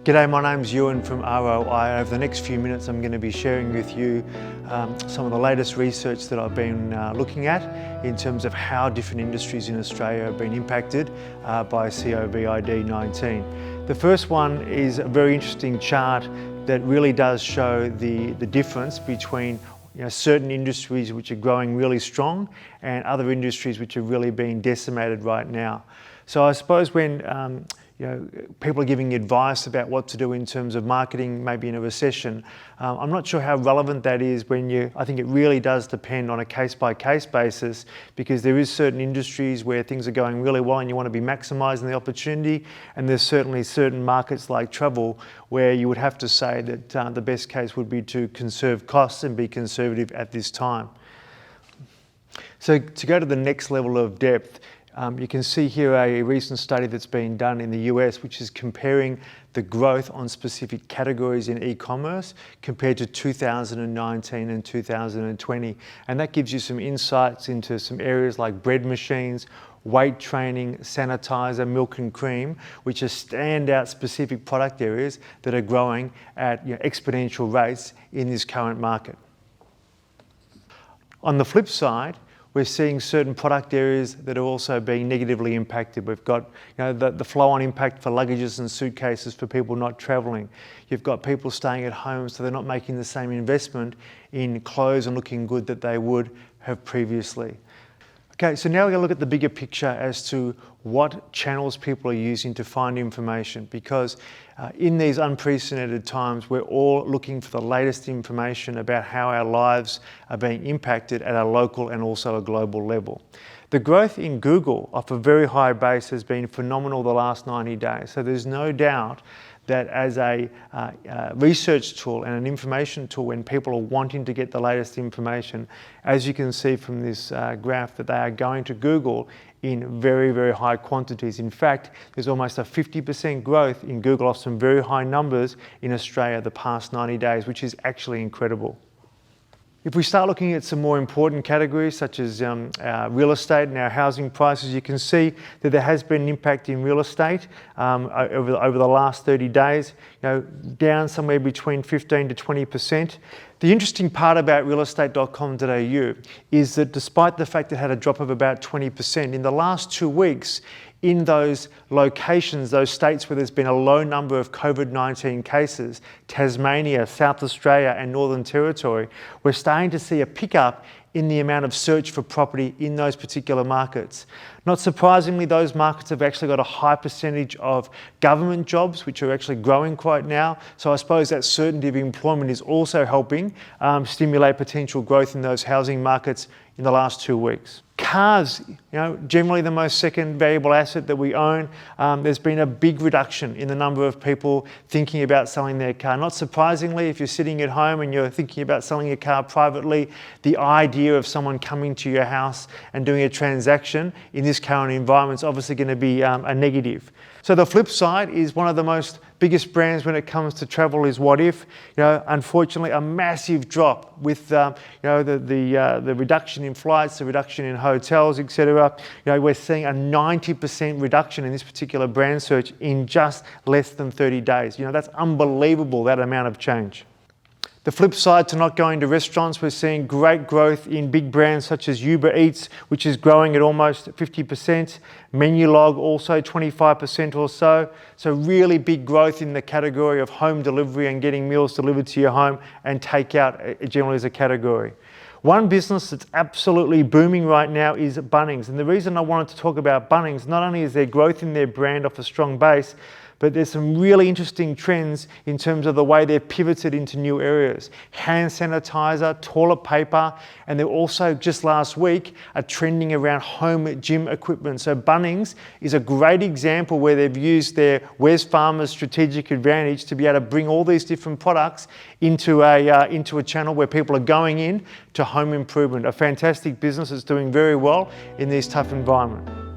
G'day, my name's Ewan from ROI. Over the next few minutes I'm going to be sharing with you some of the latest research that I've been looking at in terms of how different industries in Australia have been impacted by COVID-19. The first one is a very interesting chart that really does show the difference between certain industries which are growing really strong and other industries which are really being decimated right now. So I suppose when people are giving advice about what to do in terms of marketing, maybe in a recession, I'm not sure how relevant that is I think it really does depend on a case-by-case basis, because there is certain industries where things are going really well and you want to be maximising the opportunity, and there's certainly certain markets like travel where you would have to say that the best case would be to conserve costs and be conservative at this time. So to go to the next level of depth, you can see here a recent study that's been done in the US, which is comparing the growth on specific categories in e-commerce compared to 2019 and 2020. And that gives you some insights into some areas like bread machines, weight training, sanitizer, milk and cream, which are standout specific product areas that are growing at exponential rates in this current market. On the flip side, we're seeing certain product areas that are also being negatively impacted. We've got the flow-on impact for luggages and suitcases for people not travelling. You've got people staying at home, so they're not making the same investment in clothes and looking good that they would have previously. Okay, so now we're going to look at the bigger picture as to what channels people are using to find information, because in these unprecedented times, we're all looking for the latest information about how our lives are being impacted at a local and also a global level. The growth in Google off a very high base has been phenomenal the last 90 days. So there's no doubt that as a research tool and an information tool, when people are wanting to get the latest information, as you can see from this graph, that they are going to Google in very, very high quantities. In fact, there's almost a 50% growth in Google off some very high numbers in Australia the past 90 days, which is actually incredible. If we start looking at some more important categories such as real estate and our housing prices, you can see that there has been an impact in real estate over the last 30 days, down somewhere between 15 to 20%. The interesting part about realestate.com.au is that despite the fact it had a drop of about 20%, in the last 2 weeks, in those locations, those states where there's been a low number of COVID-19 cases, Tasmania, South Australia and Northern Territory, we're starting to see a pickup in the amount of search for property in those particular markets. Not surprisingly, those markets have actually got a high percentage of government jobs, which are actually growing quite now. So I suppose that certainty of employment is also helping stimulate potential growth in those housing markets in the last 2 weeks. Cars, generally the most second valuable asset that we own. There's been a big reduction in the number of people thinking about selling their car. Not surprisingly, if you're sitting at home and you're thinking about selling your car privately, the idea of someone coming to your house and doing a transaction in this current environment is obviously going to be a negative. So the flip side is one of the biggest brands when it comes to travel is What If. Unfortunately, a massive drop with the reduction in flights, the reduction in hotels, etc. We're seeing a 90% reduction in this particular brand search in just less than 30 days. That's unbelievable, that amount of change. The flip side to not going to restaurants, we're seeing great growth in big brands such as Uber Eats, which is growing at almost 50%. Menulog also 25% or so. So really big growth in the category of home delivery and getting meals delivered to your home, and takeout generally as a category. One business that's absolutely booming right now is Bunnings. And the reason I wanted to talk about Bunnings, not only is there growth in their brand off a strong base, but there's some really interesting trends in terms of the way they've pivoted into new areas. Hand sanitizer, toilet paper, and they're also, just last week, are trending around home gym equipment. So Bunnings is a great example where they've used their Wesfarmers strategic advantage to be able to bring all these different products into a channel where people are going in to home improvement. A fantastic business that's doing very well in this tough environment.